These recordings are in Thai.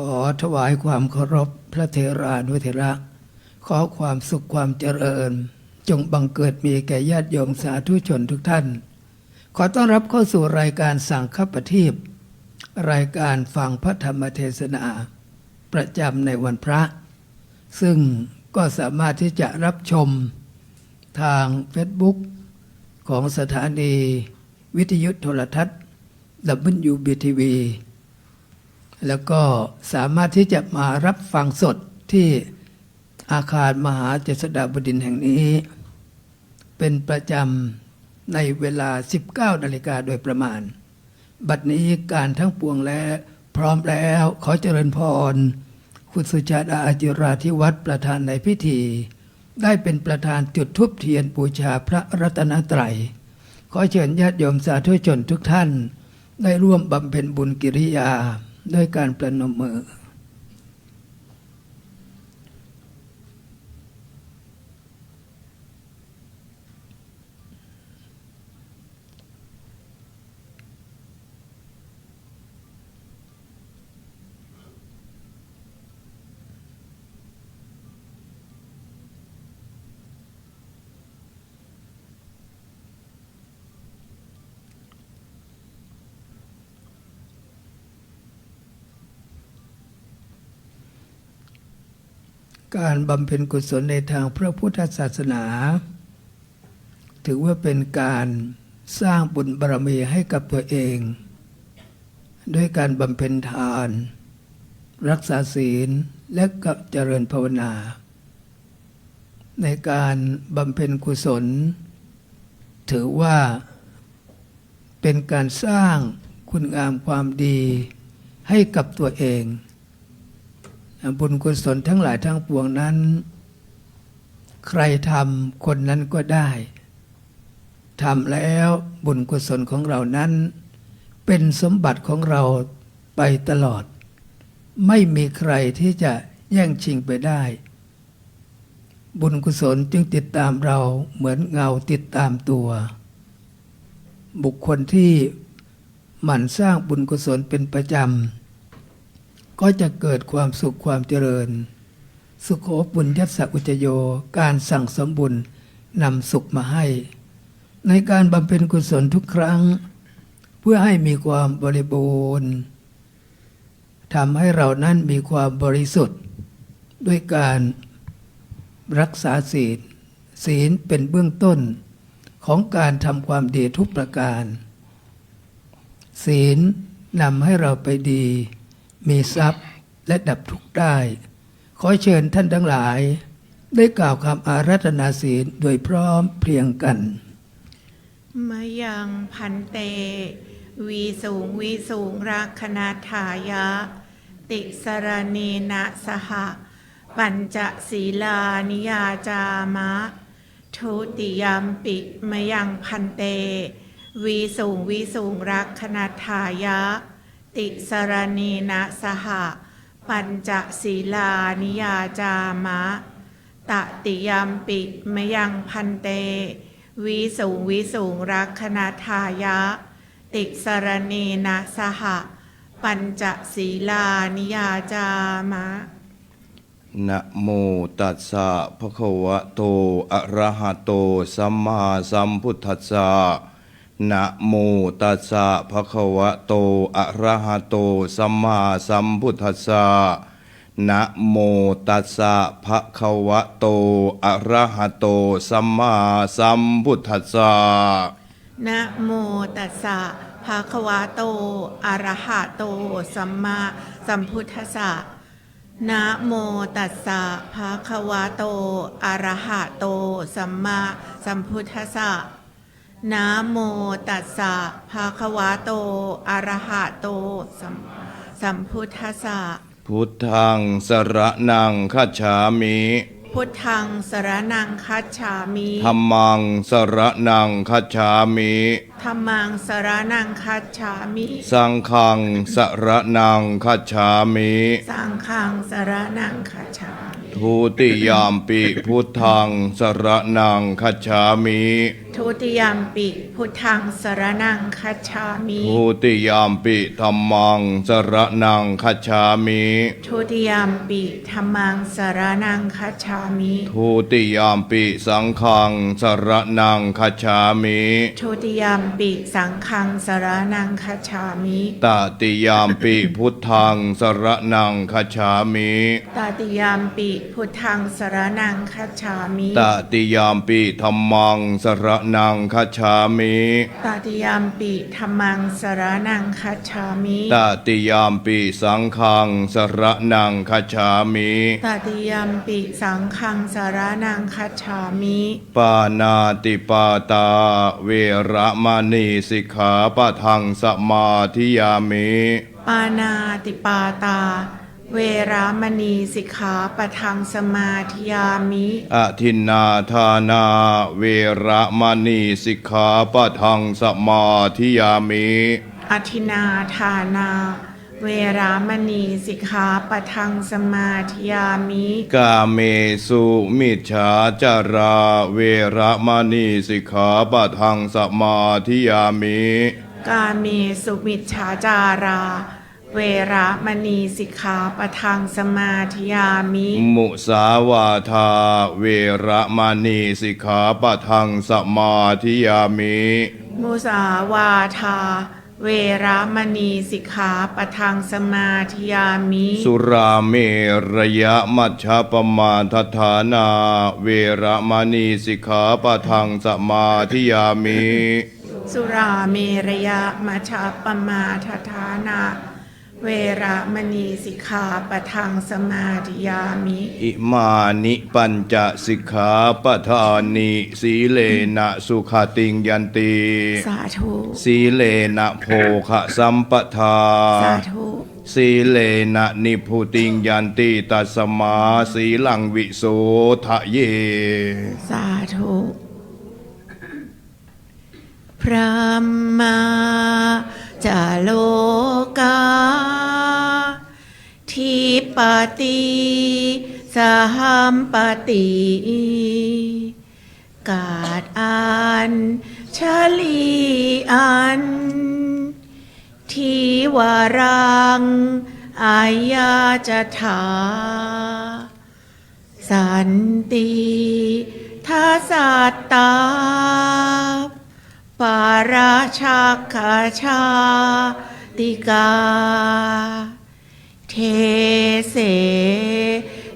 อถวายความเคารพพระเถรานุเถระขอความสุขความเจริญจงบังเกิดมีแก่ญาติโยมสาธุชนทุกท่านขอต้อนรับเข้าสู่รายการสังฆปฏิบรายการฟังพระธรรมเทศนาประจำในวันพระซึ่งก็สามารถที่จะรับชมทาง Facebook ของสถานีวิทยุโทรทัศน์ WBTV แล้วก็สามารถที่จะมารับฟังสดที่อาคารมหาเจษฎาบดินทร์แห่งนี้เป็นประจำในเวลา 19 นาฬิกาโดยประมาณบัดนี้การทั้งปวงและพร้อมแล้วขอเจริญพรคุณสุชาดาอจิราธิวัฒน์ประธานในพิธีได้เป็นประธานจุดธูปเทียนบูชาพระรัตนตรัยขอเชิญญาติโยมสาธุชนทุกท่านได้ร่วมบำเพ็ญบุญกิริยาด้วยการประนมมือการบำเพ็ญกุศลในทางพระพุทธศาสนาถือว่าเป็นการสร้างบุญบารมีให้กับตัวเองด้วยการบำเพ็ญทานรักษาศีลและก็เจริญภาวนาในการบำเพ็ญกุศลถือว่าเป็นการสร้างคุณงามความดีให้กับตัวเองบุญกุศลทั้งหลายทั้งปวงนั้นใครทำคนนั้นก็ได้ทำแล้วบุญกุศลของเรานั้นเป็นสมบัติของเราไปตลอดไม่มีใครที่จะแย่งชิงไปได้บุญกุศลจึงติดตามเราเหมือนเงาติดตามตัวบุคคลที่หมั่นสร้างบุญกุศลเป็นประจำก็จะเกิดความสุขความเจริญสุโขปุญญัสสะอุจโยการสั่งสมบุญนำสุขมาให้ในการบำเพ็ญกุศลทุกครั้งเพื่อให้มีความบริบูรณ์ทำให้เรานั้นมีความบริสุทธิ์ด้วยการรักษาศีลศีลเป็นเบื้องต้นของการทำความดีทุกประการศีลนำให้เราไปดีมีทรัพย์และดับทุกข์ได้ขอเชิญท่านทั้งหลายได้กล่าวคำอาราธนาศีลโดยพร้อมเพรียงกันมะยังพันเตวีสูงรักขณาถายะติสรณีนะสหปัญจศีลานิยาจามะทุติยมปิมะยังพันเตวีสูงรักขณาถายะติสรณีนะสหปัญจศีลานิยาจามะตติยมปิมะยังพันเตวีสูงรักขณาทายะติสรณีนะสหปัญจศีลานิยาจามะนะโมตัสสะภะคะวะโตอะระหะโตสัมมาสัมพุทธัสสะนะโมตัสสะภะคะวะโตอะระหะโตสัมมาสัมพุทธัสสะนะโมตัสสะภะคะวะโตอะระหะโตสัมมาสัมพุทธัสสะนะโมตัสสะภะคะวะโตอะระหะโตสัมมาสัมพุทธัสสะนะโมตัสสะภะคะวะโตอะระหะโตสัมมาสัมพุทธัสสะนะโมตัสสะภะคะวะโตอะระหะโตสัมพุทธัสสะพุทธังสรณังคัจฉามิพุทธังสรณังคัจฉามิธัมมังสรณังคัจฉามิธัมมังสรณังคัจฉามิสังฆังสรณังคัจฉามิสังฆังสรณังคัจฉามิ ทุติยามปิพุทธังสรณังคัจฉามิ ทุติยมปิพุทธังสรณังคัจฉามิ ทุติยามปิธัมมังสรณังคัจฉามิ ทุติยมปิธัมมังสรณังคัจฉามิ ทุติยามปิสังฆังสรณังคัจฉามิ ทุติยมปิสังฆังสรณังคัจฉามิ ตติยามปิพุทธังสรณังคัจฉามิ ตติยมปิพุทธังสรณังคัจฉามิ ตติยามปิธัมมังสรณังคัจฉามิ ตติยมปิธัมมังสรณังคัจฉามิ ตติยามปิสังฆังสรณังคัจฉามิ ตติยมปิสังฆังสรณังคัจฉามิ ปานาติปาตาเวระมณีสิกขาปะทังสมาธิยามิ ปานาติปาตา เวรามณีสิกขาปะทังสมาธิยามิ อทินนาทานาเวระมณีสิกขาปะทังสมาธิยามิ อทินาทานา เวรามณีสิกขาปะทังสมาธิยามิ กาเมสุมิจฉาจาราเวระมณีสิกขาปะทังสมาธิยามิ กาเมสุมิจฉาจารา เวรามณีสิกขาปะทังสมาธิยามิ มุสาวาทาเวระมณีสิกขาปะทังสมาธิยามิ มุสาวาทา เวรามณีสิกขาปะทังสมาธิยามิ สุราเมระยะมัชฌปมาทฐานาเวระมณีสิกขาปะทังสมาธิยามิ สุราเมรยะมัชฌปมาทฐานา เวรามณีสิกขาปะทังสมาธิยามิ อิมานิปัญจสิกขาปทานิสีเลนะสุขติงยันติ สาธุ สีเลนะโภคะสัมปทา สาธุ สีเลนะนิพุติงยันติตัสมาสีลังวิโสทะเย สาธุพระมาจาโลกาทิปติสหัมปติกาดอันชลีอันทีวารังอายาจถาสันติทัสสัตตาปาราชาคาชาติกาเทเส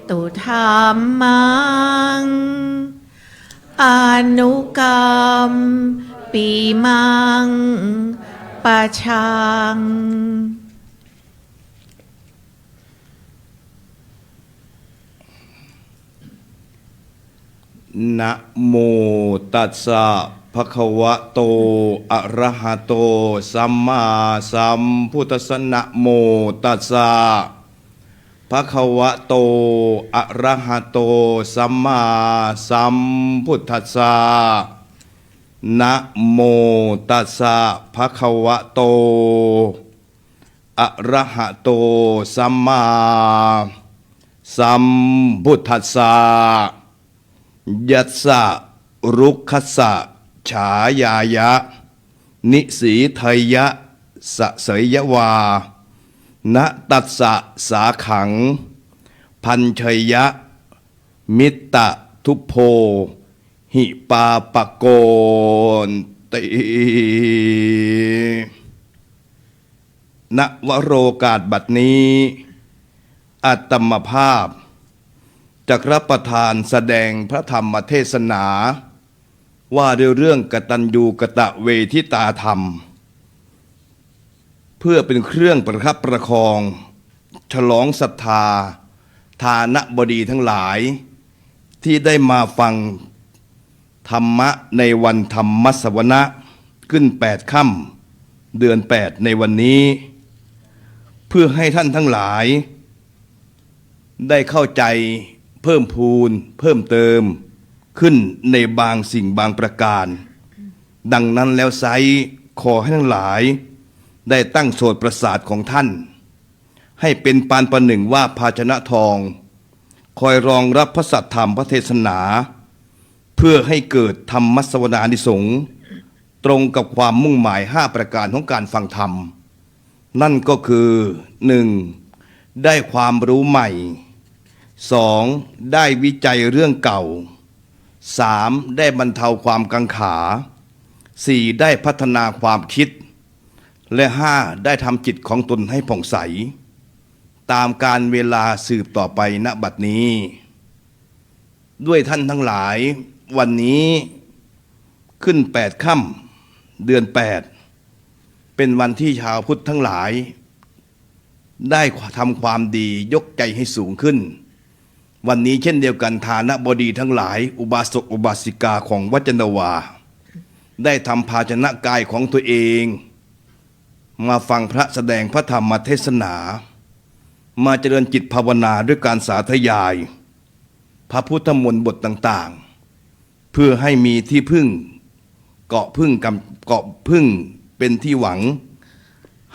ตุธรรมังอนุกรรมปีมังปะชัง นะโมตัสสะภะคะวะโตอะระหะโตสัมมาสัมพุทธัสสะนะโมตัสสะภะคะวะโตอะระหะโตสัมมาสัมพุทธัสสะนะโมตัสสะภะคะวะโตอะระหะโตสัมมาสัมพุทธัสสะยัสสะรุกขสะฉายายะนิสีไทยะสะเสยวานะตัสสะสาขังพันชยะมิตตะทุพโพหิปาปะโกนติณวโรกาสบัดนี้อาตมภาพจักรับประทานแสดงพระธรรมเทศนาว่าด้วยเรื่องกตัญญูกตเวทิตาธรรมเพื่อเป็นเครื่องประคับประคองฉลองศรัทธาทานบดีทั้งหลายที่ได้มาฟังธรรมะในวันธรรมสวนะขึ้น8 ค่ำเดือน 8ในวันนี้เพื่อให้ท่านทั้งหลายได้เข้าใจเพิ่มพูนเพิ่มเติมขึ้นในบางสิ่งบางประการดังนั้นแล้วไซขอให้ทั้งหลายได้ตั้งโสตประสาทของท่านให้เป็นปานประหนึ่งว่าภาชนะทองคอยรองรับพระสัทธรรมพระเทศนา เพื่อให้เกิดธรรมสวนานิสงส์ตรงกับความมุ่งหมาย5ประการของการฟังธรรมนั่นก็คือ 1. ได้ความรู้ใหม่ 2. ได้วิจัยเรื่องเก่า 3. ได้บรรเทาความกังขา 4. ได้พัฒนาความคิด และ 5. ได้ทำจิตของตนให้ผ่องใสตามการเวลาสืบต่อไปณบัดนี้ด้วยท่านทั้งหลายวันนี้ขึ้น8 ค่ำเดือน 8เป็นวันที่ชาวพุทธทั้งหลายได้ทำความดียกใจให้สูงขึ้นวันนี้เช่นเดียวกันฐานะบดีทั้งหลายอุบาสกอุบาสิกาของวัจนวาได้ทำภาชนะกายของตัวเองมาฟังพระแสดงพระธรรมเทศนามาเจริญจิตภาวนาด้วยการสาธยายพระพุทธมนต์บทต่างๆเพื่อให้มีที่พึ่งเกาะพึ่งเป็นที่หวัง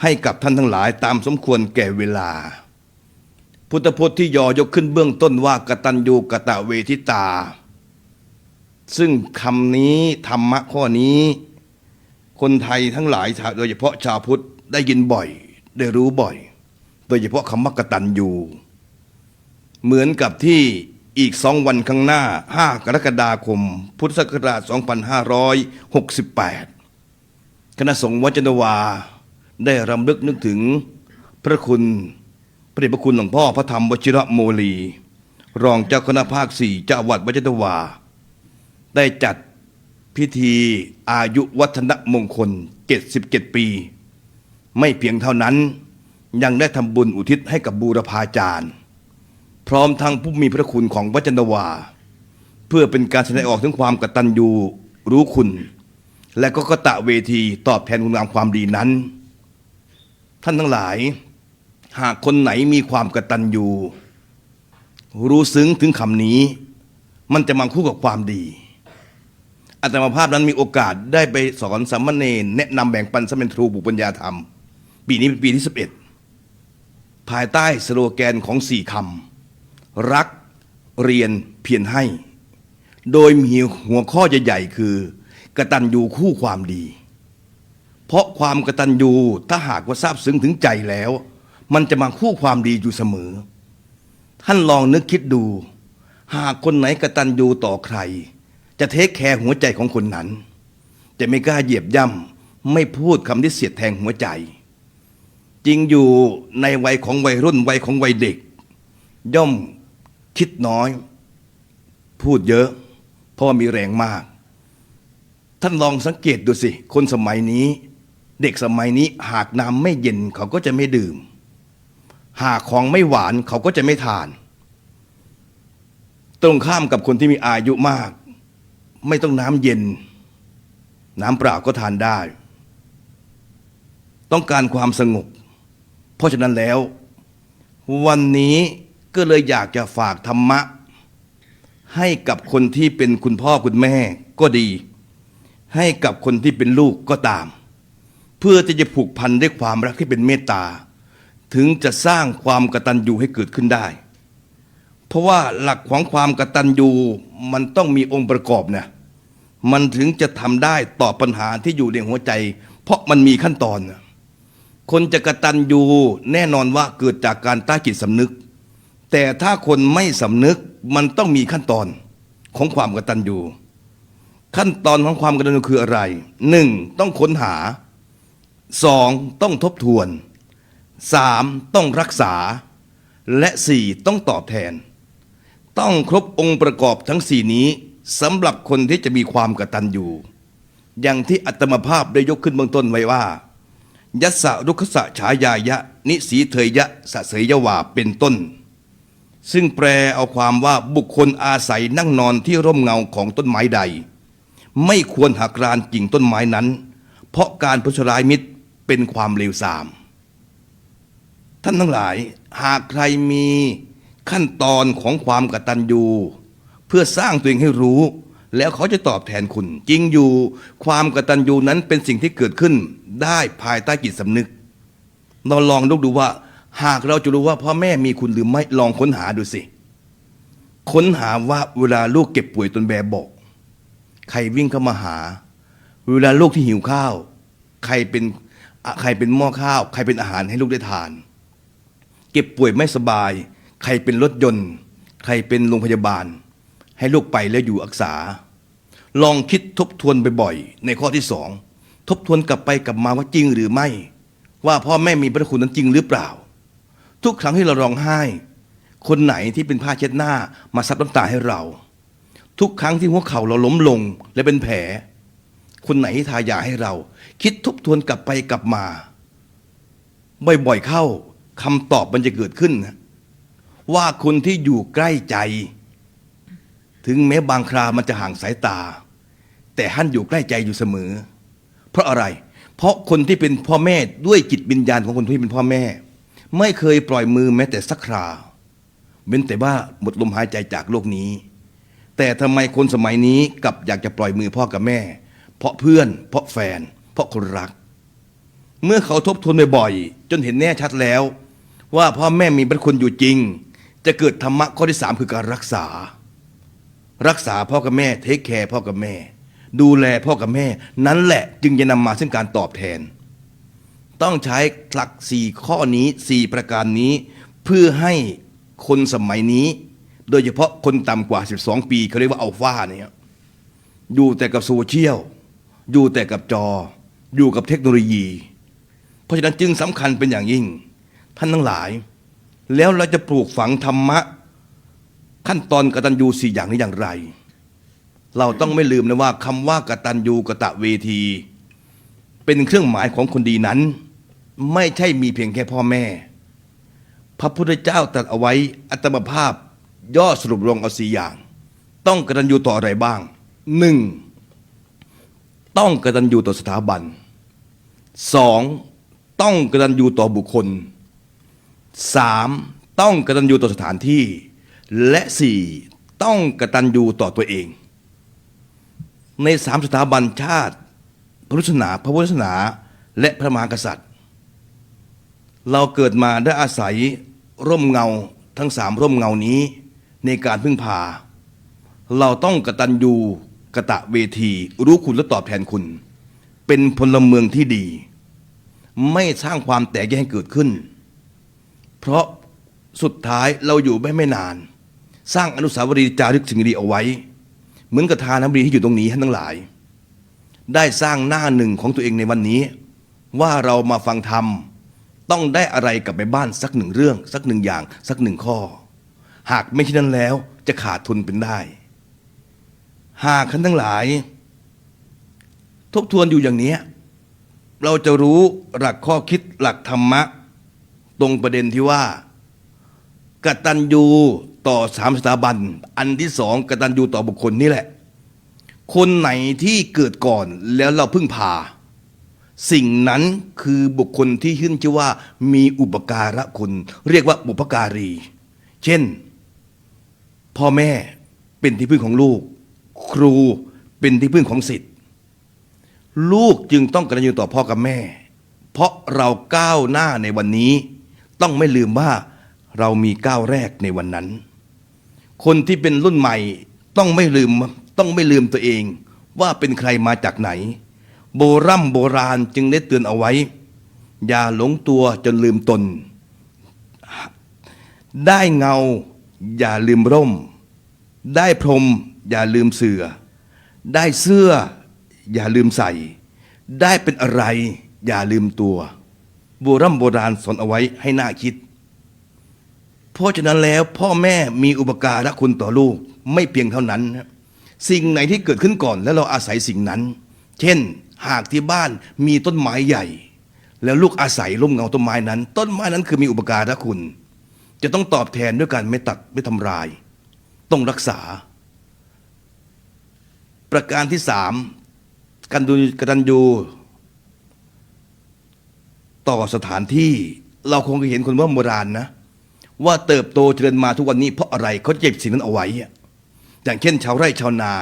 ให้กับท่านทั้งหลายตามสมควรแก่เวลาพุทธพจน์ที่ยกขึ้นเบื้องต้นว่ากตัญญูกตเวทิตาซึ่งคำนี้ธรรมะข้อนี้คนไทยทั้งหลายโดยเฉพาะชาวพุทธได้ยินบ่อยได้รู้บ่อยโดยเฉพาะคำว่ากตัญญูเหมือนกับที่อีก2 วันข้างหน้า5 กรกฎาคมพุทธศักราช 2568 คณะสงฆ์วัจนวาได้รำลึกนึกถึงพระคุณพระเดชพระคุณหลวงพ่อพระธรรมวชิระโมลีรองเจ้าคณะภาค 4 เจ้าอาวาสวัจนวาได้จัดพิธีอายุวัฒนมงคล77 ปีไม่เพียงเท่านั้นยังได้ทำบุญอุทิศให้กับบูรพาจารย์พร้อมทั้งผู้มีพระคุณของวัจนวาเพื่อเป็นการแสดงออกถึงความกตัญญูรู้คุณและก็กตเวทีตอบแทนคุณงามความดีนั้นท่านทั้งหลายหากคนไหนมีความกตัญญูรู้ซึ้งถึงคำนี้มันจะมาคู่กับความดีอาตมาภาพนั้นมีโอกาสได้ไปสอนสามเณรแนะนำแบ่งปันสมณครูบุปัญญาธรรมปีนี้เป็นปีที่11ภายใต้สโลแกนของ4 คำรักเรียนเพียรให้โดยมีหัวข้อใหญ่ๆคือกตัญญูคู่ความดีเพราะความกตัญญูถ้าหากว่าซาบซึ้งถึงใจแล้วมันจะมาคู่ความดีอยู่เสมอท่านลองนึกคิดดูหากคนไหนกตัญญูต่อใครจะเทคแคร์หัวใจของคนนั้นจะไม่กล้าเหยียบย่ำไม่พูดคำที่เสียดแทงหัวใจจริงอยู่ในวัยของวัยรุ่นวัยของวัยเด็กย่อมคิดน้อยพูดเยอะเพราะมีแรงมากท่านลองสังเกตดูสิคนสมัยนี้เด็กสมัยนี้หากน้ำไม่เย็นเขาก็จะไม่ดื่มหากของไม่หวานเขาก็จะไม่ทานตรงข้ามกับคนที่มีอายุมากไม่ต้องน้ำเย็นน้ำเปล่าก็ทานได้ต้องการความสงบเพราะฉะนั้นแล้ววันนี้ก็เลยอยากจะฝากธรรมะให้กับคนที่เป็นคุณพ่อคุณแม่ก็ดีให้กับคนที่เป็นลูกก็ตามเพื่อที่จะผูกพันด้วยความรักที่เป็นเมตตาถึงจะสร้างความกตัญญูให้เกิดขึ้นได้เพราะว่าหลักของความกตัญญูมันต้องมีองค์ประกอบนะมันถึงจะทำได้ตอบปัญหาที่อยู่ในหัวใจเพราะมันมีขั้นตอนคนจะกตัญญูแน่นอนว่าเกิดจากการตั้งจิตสำนึกแต่ถ้าคนไม่สำนึกมันต้องมีขั้นตอนของความกตัญญูขั้นตอนของความกตัญญูคืออะไร 1. ต้องค้นหา 2. ต้องทบทวน 3. ต้องรักษาและ 4. ต้องตอบแทนต้องครบองค์ประกอบทั้ง4นี้สำหรับคนที่จะมีความกตัญญูอย่างที่อาตมาภาพได้ยกขึ้นเบื้องต้นไว้ว่ายัสสะรุกขสะฉายายะนิสีเทยะสะเสยยวาเป็นต้นซึ่งแปลเอาความว่าบุคคลอาศัยนั่งนอนที่ร่มเงาของต้นไม้ใดไม่ควรหักรานกิ่งต้นไม้นั้นเพราะการประทุษร้ายมิตรเป็นความเลวทรามท่านทั้งหลายหากใครมีขั้นตอนของความกตัญญูเพื่อสร้างตัวเองให้รู้แล้วเขาจะตอบแทนคุณจริงอยู่ความกตัญญูนั้นเป็นสิ่งที่เกิดขึ้นได้ภายใต้จิตสำนึกเราลองดูว่าหากเราจะรู้ว่าพ่อแม่มีคุณหรือไม่ลองค้นหาดูสิค้นหาว่าเวลาลูกเก็บป่วยจนแบบเบาะ ใครวิ่งเข้ามาหา เวลาลูกที่หิวข้าวใครเป็นหม้อข้าวใครเป็นอาหารให้ลูกได้ทาน เก็บป่วยไม่สบายใครเป็นรถยนต์ใครเป็นโรงพยาบาลให้ลูกไปแล้วอยู่รักษา ลองคิดทบทวนบ่อยๆในข้อที่สองทบทวนกลับไปกลับมาว่าจริงหรือไม่ว่าพ่อแม่มีพระคุณนั้นจริงหรือเปล่าทุกครั้งที่เราร้องไห้คนไหนที่เป็นผ้าเช็ดหน้ามาซับน้ำตาให้เราทุกครั้งที่หัวเข่าเราล้มลงและเป็นแผลคนไหนที่ทายาให้เราคิดทบทวนกลับไปกลับมาบ่อยๆเข้าคำตอบมันจะเกิดขึ้นนะว่าคนที่อยู่ใกล้ใจถึงแม้บางครามันจะห่างสายตาแต่ท่านอยู่ใกล้ใจอยู่เสมอเพราะอะไรเพราะคนที่เป็นพ่อแม่ด้วยจิตวิญญาณของคนที่เป็นพ่อแม่ไม่เคยปล่อยมือแม้แต่สักคราเว้นแต่ว่าหมดลมหายใจจากโลกนี้แต่ทำไมคนสมัยนี้กลับอยากจะปล่อยมือพ่อกับแม่เพราะเพื่อนเพราะแฟนเพราะคนรักเมื่อเขาทบทวนบ่อยๆจนเห็นแน่ชัดแล้วว่าพ่อแม่มีพระคุณอยู่จริงจะเกิดธรรมะข้อที่สามคือการรักษาพ่อกับแม่เทคแคร์พ่อกับแม่ดูแลพ่อกับแม่นั้นแหละจึงจะนำมาซึ่งการตอบแทนต้องใช้หลัก4ข้อนี้4ประการนี้เพื่อให้คนสมัยนี้โดยเฉพาะคนต่ำกว่า12ปีเขาเรียกว่าอัลฟาเนี่ยอยู่แต่กับโซเชียลอยู่แต่กับจออยู่กับเทคโนโลยีเพราะฉะนั้นจึงสำคัญเป็นอย่างยิ่งท่านทั้งหลายแล้วเราจะปลูกฝังธรรมะขั้นตอนกตัญญู4อย่างนี้อย่างไรเราต้องไม่ลืมนะว่าคำว่ากตัญญูกตเวทีเป็นเครื่องหมายของคนดีนั้นไม่ใช่มีเพียงแค่พ่อแม่พระพุทธเจ้าตรัสเอาไว้อัตมภาพย่อสรุปลงเอา4อย่างต้องกตัญญูต่ออะไรบ้าง 1. ต้องกตัญญูต่อสถาบัน 2. ต้องกตัญญูต่อบุคคล 3. ต้องกตัญญูต่อสถานที่และ 4. ต้องกตัญญูต่อตัวเองใน3สถาบันชาติพระพุทธศาสนาและพระมหากษัตริย์เราเกิดมาได้อาศัยร่มเงาทั้ง3ร่มเงานี้ในการพึ่งพาเราต้องกตัญญูกตเวทีรู้คุณและตอบแทนคุณเป็นพลเมืองที่ดีไม่สร้างความแตกแยกให้เกิดขึ้นเพราะสุดท้ายเราอยู่ไม่นานสร้างอนุสาวรีย์จารึกสิ่งดีเอาไว้เหมือนกับทานน้ำดีที่อยู่ตรงนี้ท่านทั้งหลายได้สร้างหน้าหนึ่งของตัวเองในวันนี้ว่าเรามาฟังธรรมต้องได้อะไรกลับไปบ้านสัก1เรื่องสัก1อย่างสัก1ข้อหากไม่เช่นนั้นแล้วจะขาดทุนเป็นได้หากท่านทั้งหลายทบทวนอยู่อย่างนี้เราจะรู้หลักข้อคิดหลักธรรมะตรงประเด็นที่ว่ากตัญญูต่อ3สถาบันอันที่2กตัญญูต่อบุคคลนี่แหละคนไหนที่เกิดก่อนแล้วเราพึ่งพาสิ่งนั้นคือบุคคลที่ขึ้นชื่อว่ามีอุปการะคุณเรียกว่าบุพการีเช่นพ่อแม่เป็นที่พึ่งของลูกครูเป็นที่พึ่งของศิษย์ลูกจึงต้องกตัญญูต่อพ่อกับแม่เพราะเราก้าวหน้าในวันนี้ต้องไม่ลืมว่าเรามีก้าวแรกในวันนั้นคนที่เป็นรุ่นใหม่ต้องไม่ลืมตัวเองว่าเป็นใครมาจากไหนโบราณจึงได้เตือนเอาไว้อย่าหลงตัวจนลืมตนได้เงาอย่าลืมร่มได้พรมอย่าลืมเสื่อได้เสื้ออย่าลืมใส่ได้เป็นอะไรอย่าลืมตัวโบราณสอนเอาไว้ให้น่าคิดเพราะฉะนั้นแล้วพ่อแม่มีอุปการะคุณต่อลูกไม่เพียงเท่านั้นสิ่งไหนที่เกิดขึ้นก่อนแล้วเราอาศัยสิ่งนั้นเช่นหากที่บ้านมีต้นไม้ใหญ่แล้วลูกอาศัยร่มเงาต้นไม้นั้นต้นไม้นั้นคือมีอุปการะคุณจะต้องตอบแทนด้วยการไม่ตัดไม่ทำลายต้องรักษาประการที่3กตัญญูต่อสถานที่เราคงเคยเห็นคนว่าโบราณนะว่าเติบโตเจริญมาทุกวันนี้เพราะอะไรเขาเก็บสิ่งนั้นเอาไว้อย่างเช่นชาวไร่ชาวนา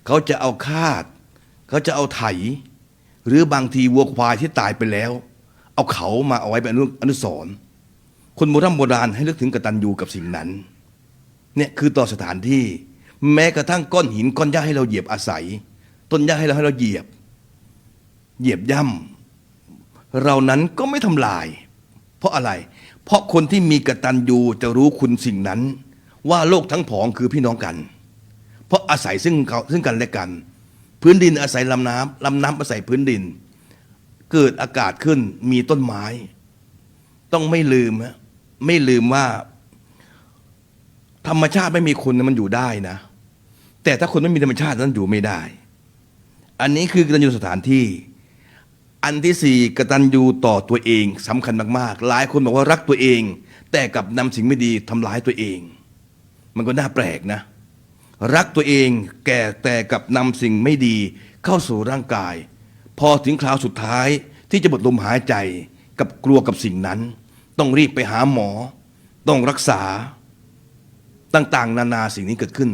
เขาจะเอาคาดเขาจะเอาไถหรือบางทีวัวควายที่ตายไปแล้วเอาเขามาเอาไว้เป็นอนุสรณ์คนโบราณให้นึกถึงกตัญญูกับสิ่งนั้นเนี่ยคือต่อสถานที่แม้กระทั่งก้อนหินก้อนหญ้าให้เราเหยียบอาศัย ต้นหญ้าให้เราเหยียบย่ำเรานั้นก็ไม่ทำลายเพราะอะไรเพราะคนที่มีกตัญญูจะรู้คุณสิ่งนั้นว่าโลกทั้งผองคือพี่น้องกันเพราะอาศัยซึ่งกันและกันพื้นดินอาศัยลำน้ำอาศัยพื้นดินเกิดอากาศขึ้นมีต้นไม้ต้องไม่ลืมว่าธรรมชาติไม่มีคนมันอยู่ได้นะแต่ถ้าคนไม่มีธรรมชาตินั้นอยู่ไม่ได้อันนี้คือกตัญญูสถานที่อันที่สี่กตัญญูต่อตัวเองสำคัญมากๆหลายคนบอกว่ารักตัวเองแต่กลับนำสิ่งไม่ดีทำร้ายตัวเองมันก็น่าแปลกนะรักตัวเองแต่กลับนำสิ่งไม่ดีเข้าสู่ร่างกายพอถึงคราวสุดท้ายที่จะหมดลมหายใจกับกลัวกับสิ่งนั้นต้องรีบไปหาหมอต้องรักษาต่างๆนานาสิ่งนี้เกิดขึ้น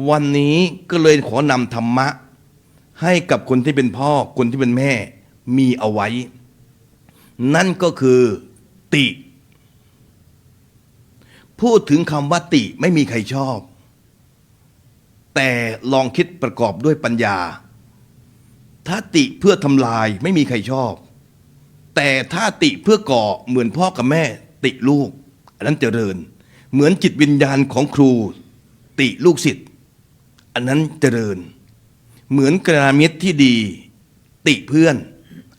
วันนี้ก็เลยขอนำธรรมะให้กับคนที่เป็นพ่อคนที่เป็นแม่มีเอาไว้นั่นก็คือติพูดถึงคำว่าติไม่มีใครชอบแต่ลองคิดประกอบด้วยปัญญาถ้าติเพื่อทำลายไม่มีใครชอบแต่ถ้าติเพื่อก่อเหมือนพ่อกับแม่ติลูกอันนั้นเจริญเหมือนจิตวิญญาณของครูติลูกศิษย์อันนั้นเจริญเหมือนกัลยาณมิตรที่ดีติเพื่อน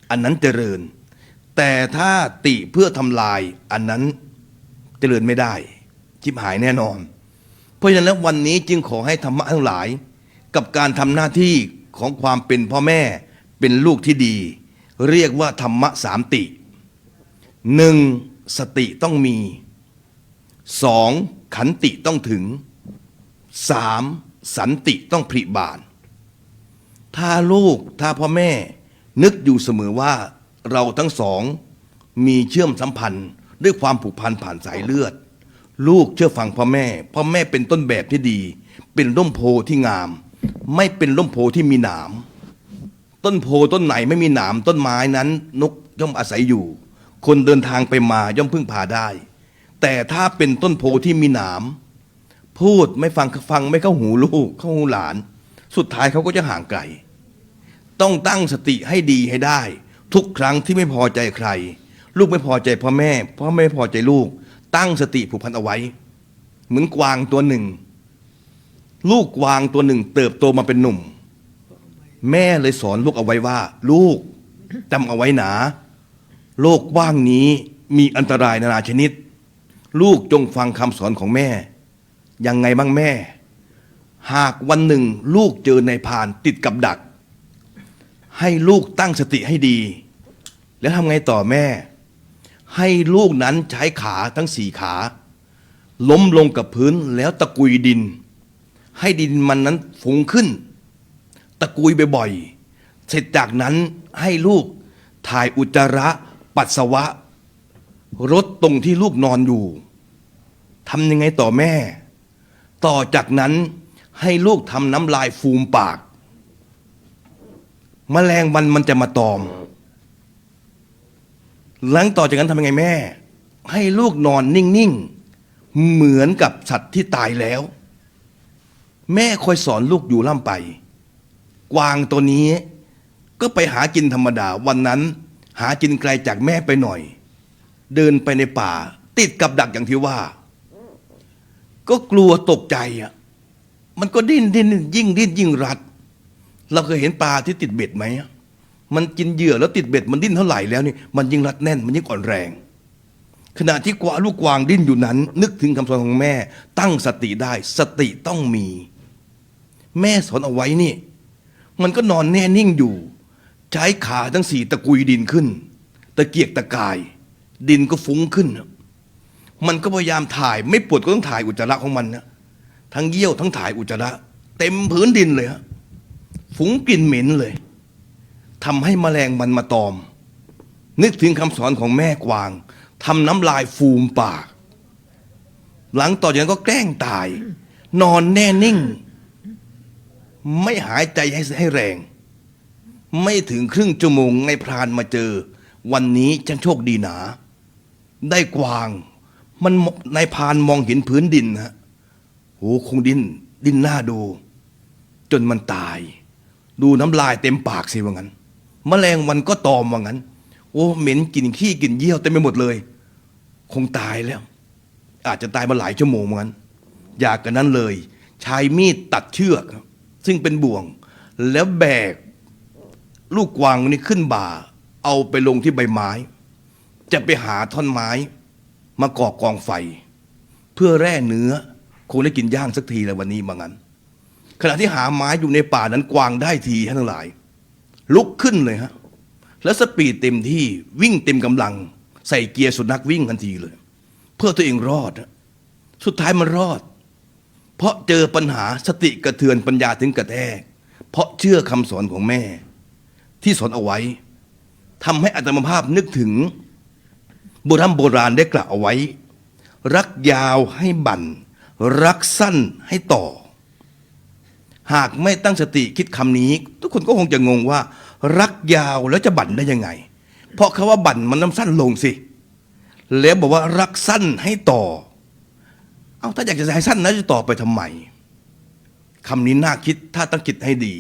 อันนั้นเจริญแต่ถ้าติเพื่อทำลายอันนั้นเจริญไม่ได้ชิบหายแน่นอนเพราะฉะนั้นแล้ววันนี้จึงขอให้ธรรมะทั้งหลายกับการทำหน้าที่ของความเป็นพ่อแม่เป็นลูกที่ดีเรียกว่าธรรมะสามติหนึ่งสติต้องมีสองขันติต้องถึงสามสันติต้องผลิบานถ้าพ่อแม่นึกอยู่เสมอว่าเราทั้งสองมีเชื่อมสัมพันธ์ด้วยความผูกพันผ่านสายเลือดลูกเชื่อฟังพ่อแม่เป็นต้นแบบที่ดีเป็นร่มโพที่งามไม่เป็นร่มโพที่มีหนามต้นโพต้นไหนไม่มีหนามต้นไม้นั้นนกย่อมอาศัยอยู่คนเดินทางไปมาย่อมพึ่งพาได้แต่ถ้าเป็นต้นโพที่มีหนามพูดไม่ฟังไม่เข้าหูลูกเข้าหูหลานสุดท้ายเขาก็จะห่างไกลต้องตั้งสติให้ดีให้ได้ทุกครั้งที่ไม่พอใจใครลูกไม่พอใจพ่อแม่ไม่พอใจลูกตั้งสติผูกพันเอาไว้เหมือนกวางตัวหนึ่งลูกกวางตัวหนึ่งเติบโตมาเป็นหนุ่มแม่เลยสอนลูกเอาไว้ว่าลูกจำเอาไว้หนาโลกกว้างนี้มีอันตรายนานาชนิดลูกจงฟังคำสอนของแม่ยังไงบ้างแม่หากวันหนึ่งลูกเจอนายพรานติดกับดักให้ลูกตั้งสติให้ดีแล้วทำไงต่อแม่ให้ลูกนั้นใช้ขาทั้งสี่ขาล้มลงกับพื้นแล้วตะกุยดินให้ดินมันนั้นฟุ้งขึ้นตะกุยบ่อยๆเสร็จจากนั้นให้ลูกถ่ายอุจจาระปัสสาวะรถตรงที่ลูกนอนอยู่ทำยังไงต่อแม่ต่อจากนั้นให้ลูกทำน้ำลายฟูมปากแมลงมันจะมาตอมหลังต่อจากนั้นทำยังไงแม่ให้ลูกนอนนิ่งๆเหมือนกับสัตว์ที่ตายแล้วแม่คอยสอนลูกอยู่ล่ำไปกวางตัวนี้ก็ไปหากินธรรมดาวันนั้นหากินไกลจากแม่ไปหน่อยเดินไปในป่าติดกับดักอย่างที่ว่าก็กลัวตกใจอ่ะมันก็ดิ้นยิ่งรัดเราเคยเห็นปลาที่ติดเบ็ดไหมมันกินเหยื่อแล้วติดเบ็ดมันดิ้นเท่าไหร่แล้วนี่มันยิ่งรัดแน่นมันยิ่งอ่อนแรงขณะที่ลูกกวางดิ้นอยู่นั้นนึกถึงคำสอนของแม่ตั้งสติได้สติต้องมีแม่สอนเอาไว้นี่มันก็นอนแน่นิ่งอยู่ใช้ขาทั้งสี่ตะกุยดินขึ้นตะเกียกตะกายดินก็ฟุ้งขึ้นมันก็พยายามถ่ายไม่ปวดก็ต้องถ่ายอุจจาระของมันนะทั้งเยี่ยวทั้งถ่ายอุจจาระเต็มพื้นดินเลยฮะฟุ้งกลิ่นเหม็นเลยทำให้แมลงมันมาตอมนึกถึงคำสอนของแม่กวางทำน้ำลายฟูมปากหลังต่อจากนั้นก็แกล้งตายนอนแน่นิ่งไม่หายใจให้แรงไม่ถึงครึ่งชั่วโมงในพรานมาเจอวันนี้ฉันโชคดีหนาได้กวางมันในพรานมองเห็นพื้นดินนะโหคงดิ้นหน้าดูจนมันตาย ดูน้ำลายเต็มปากสิว่างั้นแมลงวันก็ตอมว่างั้นโอ้เหม็นกลิ่นขี้กลิ่นเยี่ยวเต็มไปหมดเลยคงตายแล้ว อาจจะตายมาหลายชั่วโมงเหมือนกันอยากกันนั้นเลยใช้มีดตัดเชือกซึ่งเป็นบ่วงแล้วแบกลูกกวางนี่ขึ้นบ่าเอาไปลงที่ใบไม้จะไปหาท่อนไม้มาก่อกองไฟเพื่อแร่เนื้อคงได้กินย่างสักทีแล้ววันนี้ว่างั้นขณะที่หาไม้อยู่ในป่านั้นกวางได้ทีทั้งหลายลุกขึ้นเลยฮะแล้วสปีดเต็มที่วิ่งเต็มกำลังใส่เกียร์สุนัขวิ่งทันทีเลยเพื่อตัวเองรอดสุดท้ายมันรอดเพราะเจอปัญหาสติกระเทือนปัญญาถึงกระแทกเพราะเชื่อคำสอนของแม่ที่สอนเอาไว้ทำให้อาตมาภาพนึกถึงโบราณได้กล่าวเอาไว้ รักยาวให้บั่นรักสั้นให้ต่อหากไม่ตั้งสติคิดคำนี้ทุกคนก็คงจะงงว่ารักยาวแล้วจะบั่นได้ยังไงเพราะคำว่าบั่นมันน้ำสั้นลงสิแล้วบอกว่ารักสั้นให้ต่อเอาถ้าอยากจะให้สั้นนะจะต่อไปทำไมคำนี้น่าคิดถ้าตั้งคิดให้ดี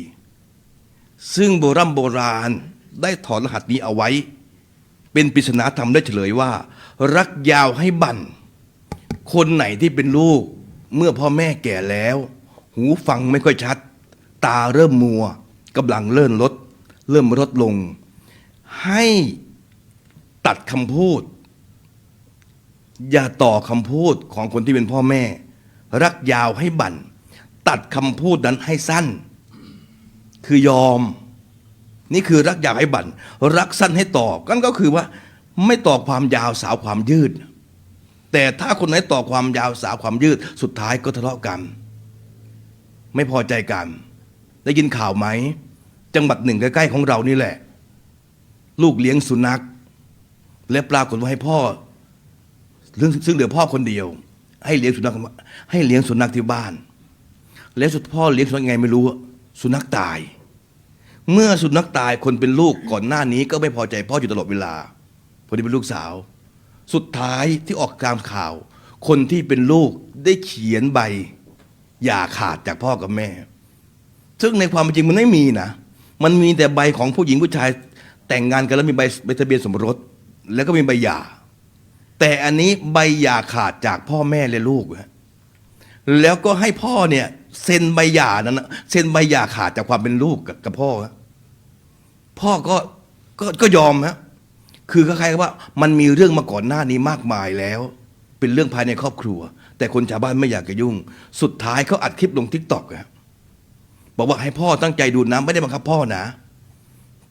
ซึ่งโบราณได้ถอดรหัสนี้เอาไว้เป็นปริศนาธรรมได้เฉลยว่ารักยาวให้บั่นคนไหนที่เป็นลูกเมื่อพ่อแม่แก่แล้วหูฟังไม่ค่อยชัดตาเริ่มมัวกำลังเริ่มลดลงให้ตัดคำพูดอย่าต่อคำพูดของคนที่เป็นพ่อแม่รักยาวให้บั่นตัดคำพูดนั้นให้สั้นคือยอมนี่คือรักยาวให้บั่นรักสั้นให้ต่อกันก็คือว่าไม่ต่อความยาวสาวความยืดแต่ถ้าคนไหนต่อความยาวสาวความยืดสุดท้ายก็ทะเลาะกันไม่พอใจกันได้ยินข่าวไหมจังหวัดหนึ่งใกล้ๆของเรานี่แหละลูกเลี้ยงสุนัขและปรากฏว่าให้พ่อซึ่งเหลือพ่อคนเดียวให้เลี้ยงสุนัขที่บ้านแล้วพ่อเลี้ยงสุนัขยังไงไม่รู้สุนัขตายเมื่อสุนัขตายคนเป็นลูกก่อนหน้านี้ก็ไม่พอใจพ่ออยู่ตลอดเวลาพอดีเป็นลูกสาวสุดท้ายที่ออกตามข่าวคนที่เป็นลูกได้เขียนใบอย่าขาดจากพ่อกับแม่ซึ่งในความเป็นจริงมันไม่มีนะมันมีแต่ใบของผู้หญิงผู้ชายแต่งงานกันแล้วมีใบทะเบียนสมรสแล้วก็มีใบหย่าแต่อันนี้ใบหย่าขาดจากพ่อแม่และลูกแล้วก็ให้พ่อเนี่ยเซ็นใบหย่านั้นเซ็นใบหย่าขาดจากความเป็นลูกกับพ่อพ่อก็ยอมฮะคือคล้ายๆว่ามันมีเรื่องมาก่อนหน้านี้มากมายแล้วเป็นเรื่องภายในครอบครัวแต่คนชาวบ้านไม่อยากจะยุ่งสุดท้ายเขาอัดคลิปลง TikTok บอกว่าให้พ่อตั้งใจดูนะไม่ได้บังคับพ่อนะ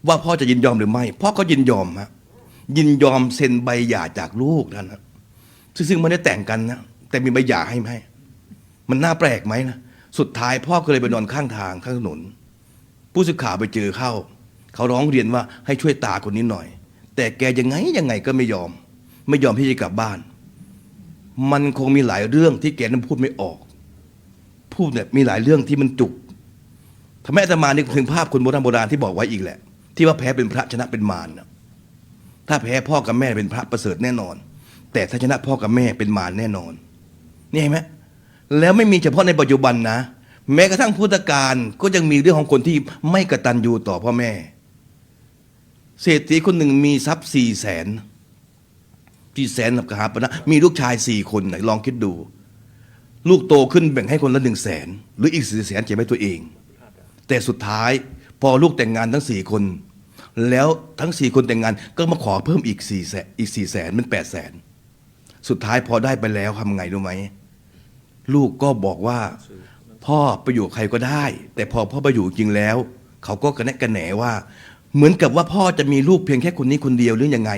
ว่าพ่อจะยินยอมหรือไม่พ่อก็ยินยอมฮะยินยอมเซ็นใบหย่าจากลูกนั่นนะซึ่งไม่ได้แต่งกันนะแต่มีใบหย่าให้มันน่าแปลกไหมนะสุดท้ายพ่อก็เลยไปนอนข้างทางข้างถนนผู้สื่อข่าวไปเจอเข้าเขาร้องเรียนว่าให้ช่วยตาคนนี้หน่อยแต่แกยังไงก็ไม่ยอมที่จะกลับบ้านมันคงมีหลายเรื่องที่แกนั้นพูดไม่ออกพูดเนี่ยมีหลายเรื่องที่มันจุกทำให้อาตมานึกถึงภาพคนโบราณที่บอกไว้อีกแหละที่ว่าแพ้เป็นพระชนะเป็นมารถ้าแพ้พ่อกับแม่เป็นพระประเสริฐแน่นอนแต่ถ้าชนะพ่อกับแม่เป็นมารแน่นอนนี่เห็นไหมแล้วไม่มีเฉพาะในปัจจุบันนะแม้กระทั่งพุทธกาลก็ยังมีเรื่องของคนที่ไม่กตัญญูต่อพ่อแม่เศรษฐีคนหนึ่งมีทรัพย์400,000กับหาปณะมีลูกชาย4 คนไหนลองคิดดูลูกโตขึ้นแบ่งให้คนละ100,000หรืออีก400,000เก็บไว้ตัวเองแต่สุดท้ายพอลูกแต่งงานทั้ง4 คนแล้วทั้ง4 คนแต่งงานก็มาขอเพิ่มอีก400,000เป็น800,000สุดท้ายพอได้ไปแล้วทำไงรู้ไหมลูกก็บอกว่าพ่อไปอยู่ใครก็ได้แต่พอพ่อไปอยู่จริงแล้วเขาก็กระแนะกระแหนว่าเหมือนกับว่าพ่อจะมีลูกเพียงแค่คนนี้คนเดียวหรือยังไง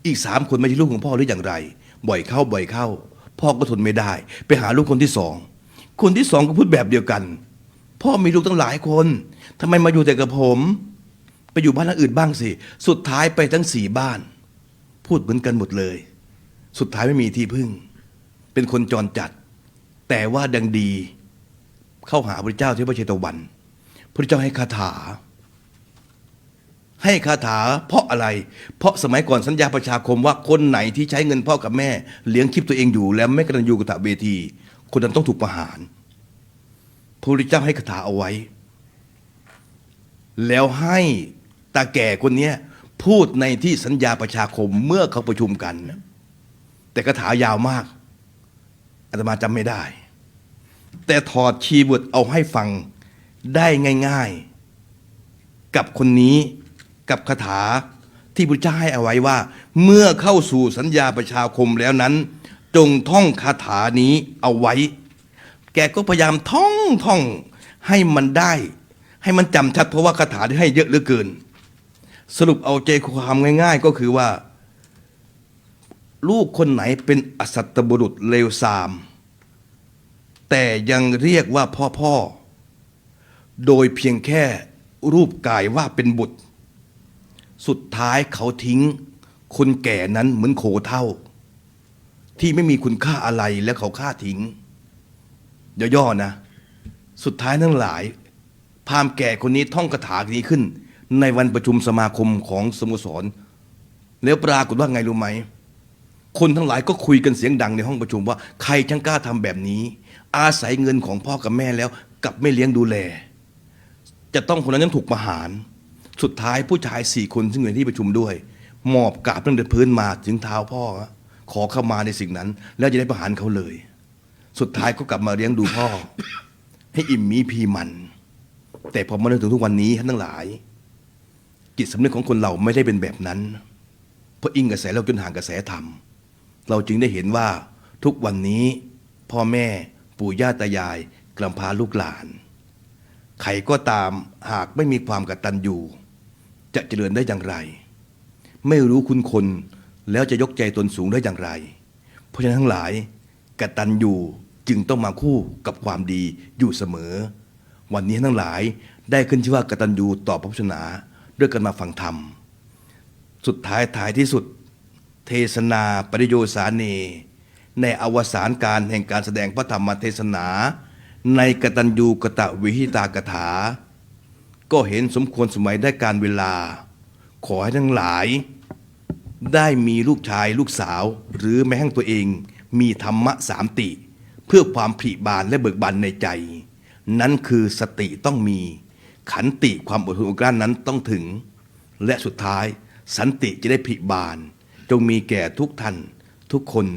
อีก3 คนไม่ใช่ลูกของพ่อหรืออย่างไรบ่อยเข้าพ่อก็ทนไม่ได้ไปหาลูกคนที่2คนที่2ก็พูดแบบเดียวกันพ่อมีลูกตั้งหลายคนทำไมมาอยู่แต่กับผมไปอยู่บ้านอื่นบ้างสิสุดท้ายไปทั้ง4 บ้านพูดเหมือนกันหมดเลยสุดท้ายไม่มีที่พึ่งเป็นคนจรจัดแต่ว่าดังดีเข้าหาพระเจ้าที่พระเชตวันพระเจ้าให้คาถาเพราะอะไรเพราะสมัยก่อนสัญญาประชาคมว่าคนไหนที่ใช้เงินพ่อกับแม่เลี้ยงชีพตัวเองอยู่แล้วไม่กตัญญูกตเวทีคนนั้นต้องถูกประหารพระพุทธเจ้าให้คาถาเอาไว้ แล้วให้ตาแก่คนเนี้ยพูดในที่สัญญาประชาคมเมื่อเขาประชุมกัน แต่คาถายาวมากอาตมาจำไม่ได้ แต่ถอดคีย์เวิร์ดเอาให้ฟังได้ง่ายๆกับคนนี้กับคาถาที่พระเจ้าให้เอาไว้ว่า เมื่อเข้าสู่สัญญาประชาคมแล้วนั้น จงท่องคาถานี้เอาไว้ แกก็พยายามท่องให้มันได้ ให้มันจำชัดเพราะว่าคาถาที่ให้เยอะเหลือเกิน สรุปเอาใจความง่ายๆก็คือว่า ลูกคนไหนเป็นอสัตบุรุษเลวทราม แต่ยังเรียกว่าพ่อโดยเพียงแค่รูปกายว่าเป็นบุตร สุดท้ายเขาทิ้งคนแก่นั้นเหมือนโคเท่า ที่ไม่มีคุณค่าอะไรและเขาฆ่าทิ้งย่อๆนะ สุดท้ายทั้งหลายพราหมณ์แก่คนนี้ท่องคาถานี้ขึ้น ในวันประชุมสมาคมของสโมสร แล้วปรากฏว่าไงรู้ไหม คนทั้งหลายก็คุยกันเสียงดังในห้องประชุมว่าใครช่างกล้าทำแบบนี้ อาศัยเงินของพ่อกับแม่แล้วกลับไม่เลี้ยงดูแล จะต้องคนนั้นถูกประหาร สุดท้ายผู้ชาย4 คนซึ่งอยู่ในที่ประชุมด้วยหมอบกราบตั้งแต่พื้นมาถึงเท้าพ่อขอเข้ามาในสิ่งนั้น แล้วจะได้ประหารเขาเลย สุดท้ายก็กลับมาเลี้ยงดูพ่อ ให้อิ่มมีพีมัน แต่พอมาถึงทุกวันนี้ท่านทั้งหลายจิตสำนึกของคนเราไม่ได้เป็นแบบนั้นเพราะอิงกระแสเราจนห่างกระแสธรรมเราจึงได้เห็นว่าทุกวันนี้พ่อแม่ปู่ย่าตายายกำพร้าลูกหลานใครก็ตามหากไม่มีความกตัญญูจะเจริญได้อย่างไรไม่รู้คุณคนแล้วจะยกใจตนสูงได้อย่างไรเพราะฉะนั้นทั้งหลายกตัญญูจึงต้องมาคู่กับความดีอยู่เสมอวันนี้ทั้งหลายได้ขึ้นชื่อว่ากตัญญูต่อพระพุทธศาสนาด้วยกันมาฟังธรรมสุดท้ายที่สุดเทศนาปริโยสาเนในอวสานการแห่งการแสดงพระธรรมเทศนาในกตัญญูกตวิหิตากถาก็เห็นสมควรสมัยได้การเวลาขอให้ทั้งหลายได้มีลูกชายลูกสาวหรือแม้ทั้งตัวเองมีธรรมะ3 ติเพื่อความผลิบานและเบิกบานในใจนั้นคือสติต้องมีขันติความอดทนอดกลั้นนั้นต้องถึงและสุดท้ายสันติจะได้ผลิบานจงมีแก่ทุกท่านทุกคน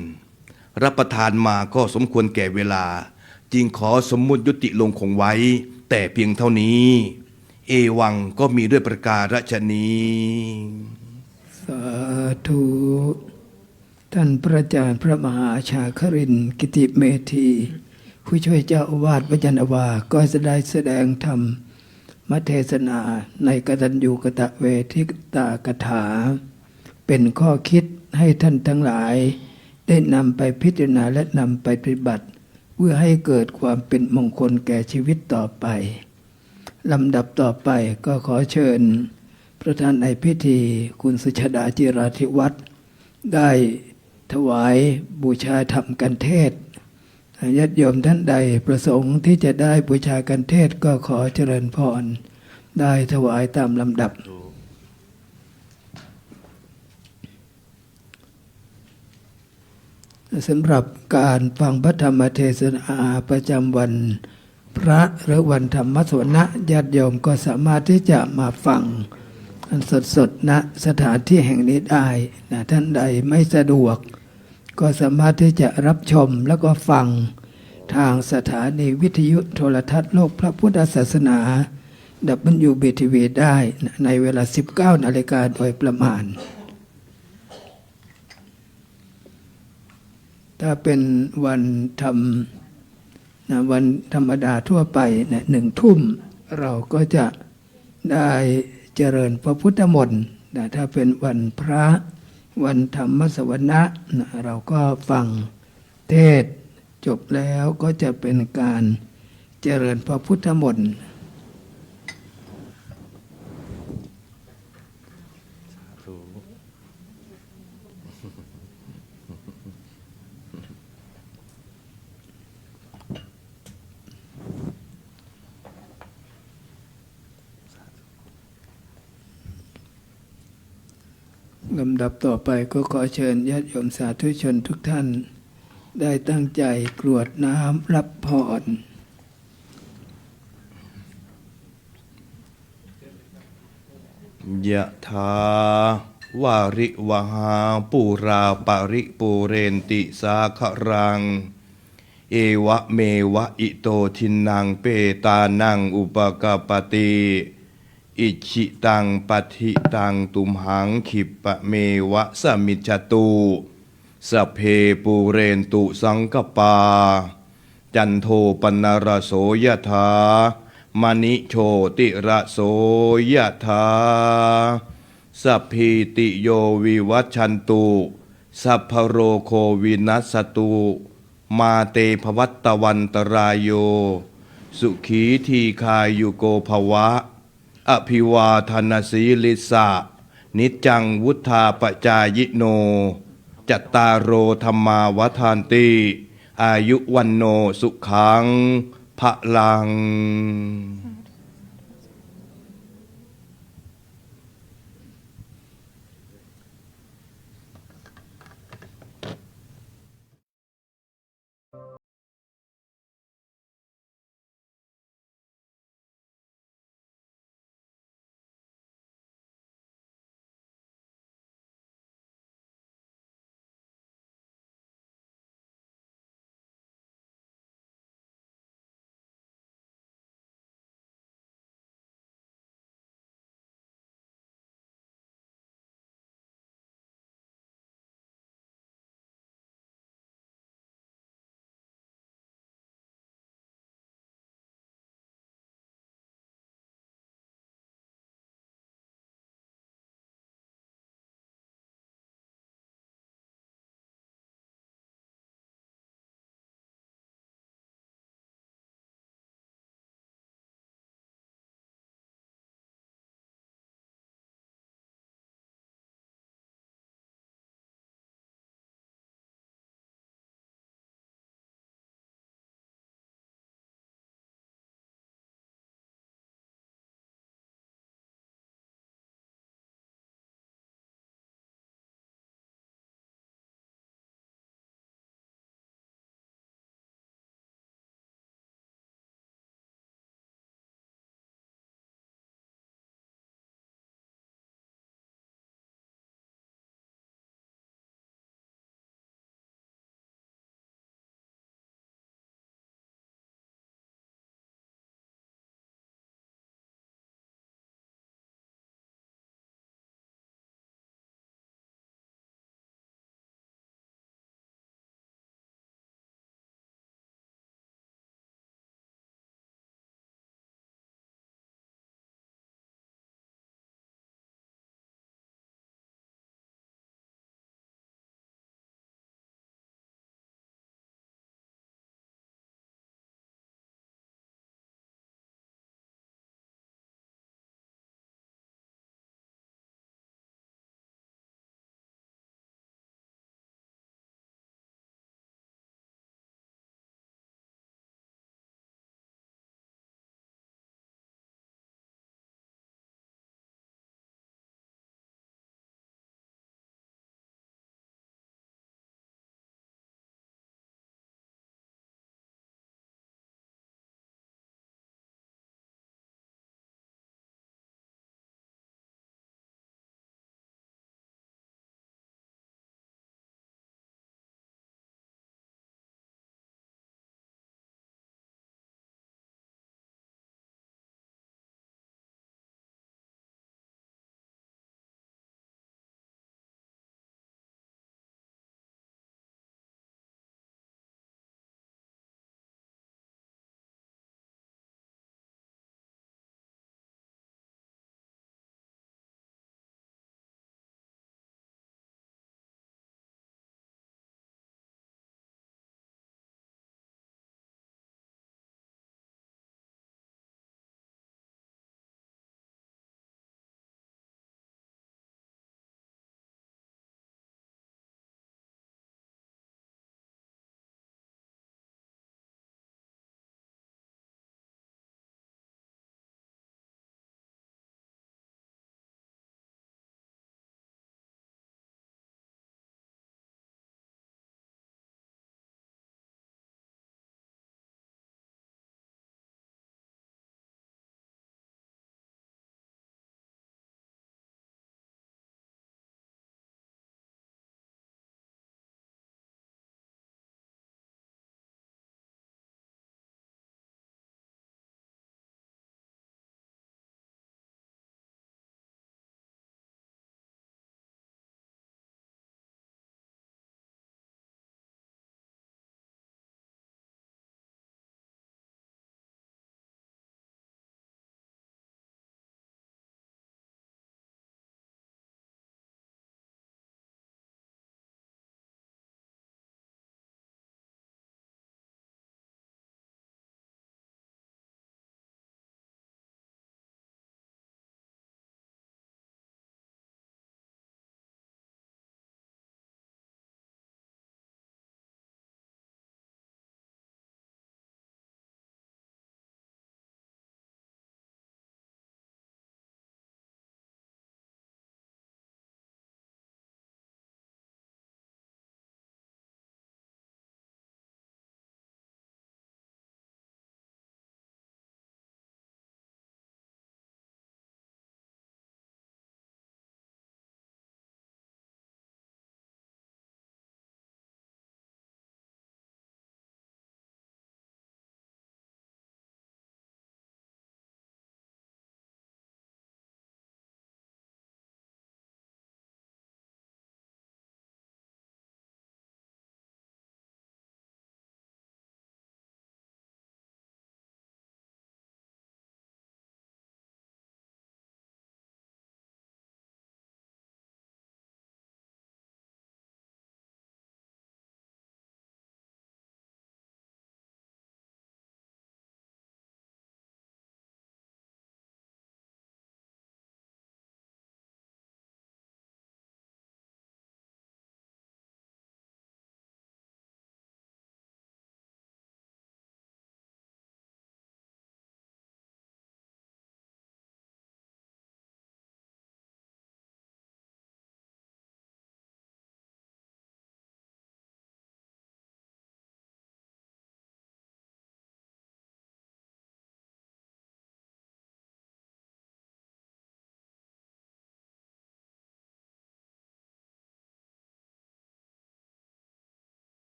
รับประทานมาก็สมควรแก่เวลาจึงขอสมมุติยุติลงคงไว้แต่เพียงเท่านี้เอวังก็มีด้วยประการฉะนี้สาธุท่านพระอาจารย์พระมหาชาครินทร์กิติเมธีผู้ช่วยเจ้าอาวาสวัดจันทวาก็จะได้แสดงธรรมเทศนาในกตัญญูกตเวทิตากถาเป็นข้อคิดให้ท่านทั้งหลายได้นำไปพิจารณาและนำไปปฏิบัติเพื่อให้เกิดความเป็นมงคลแก่ชีวิตต่อไปลำดับต่อไปก็ขอเชิญประธานในพิธีคุณสุชาดาจิราธิวัฒน์ได้ถวายบูชาธรรมกันเทศน์ญาติโยมท่านใดประสงค์ที่จะได้บูชากันเทศน์ก็ขอเจริญพรได้ถวายตามลำดับสำหรับการฟังพระธรรมเทศนาประจำวันพระหรือวันธรรมสวนะญาติโยมก็สามารถที่จะมาฟังสดๆณสถานที่แห่งนี้ได้นะท่านใดไม่สะดวกก็สามารถที่จะรับชมแล้วก็ฟังทางสถานีวิทยุโทรทัศน์โลกพระพุทธศาสนา WBTV ได้ในเวลา 19 นาฬิกาโดยประมาณถ้าเป็นวันวันธรรมดาทั่วไปนะ1 ทุ่มเราก็จะได้เจริญพระพุทธมนต์ถ้าเป็นวันพระวันธรรมสวนะเราก็ฟังเทศน์จบแล้วก็จะเป็นการเจริญพระพุทธมนต์ลำดับต่อไปก็ขอเชิญญาติโยมสาธุชนทุกท่านได้ตั้งใจกรวดน้ำรับพร ยะถาวาริวหาปูราปาริปูเรนติสาครัง เอวะเมวะอิโตทินังเปตานังอุปกปปติอิชิตังปัทิตังตุมหังขิปะเมวะสมิจจตุสัพเพปูเรนตุสังกปาจันโทปนรโสยถามณิโชติระโสยถาสัพพิติโยวิวัชชันตุสัพพโรโควินัสสตุมาเตภวัตตวันตรายโยสุขีทีคายุโกภวะอภิวาทนาสีลิสะนิจจังวุธาปจายโนจัตตารโอธรรมาวทานติอายุวันโนสุขังพลัง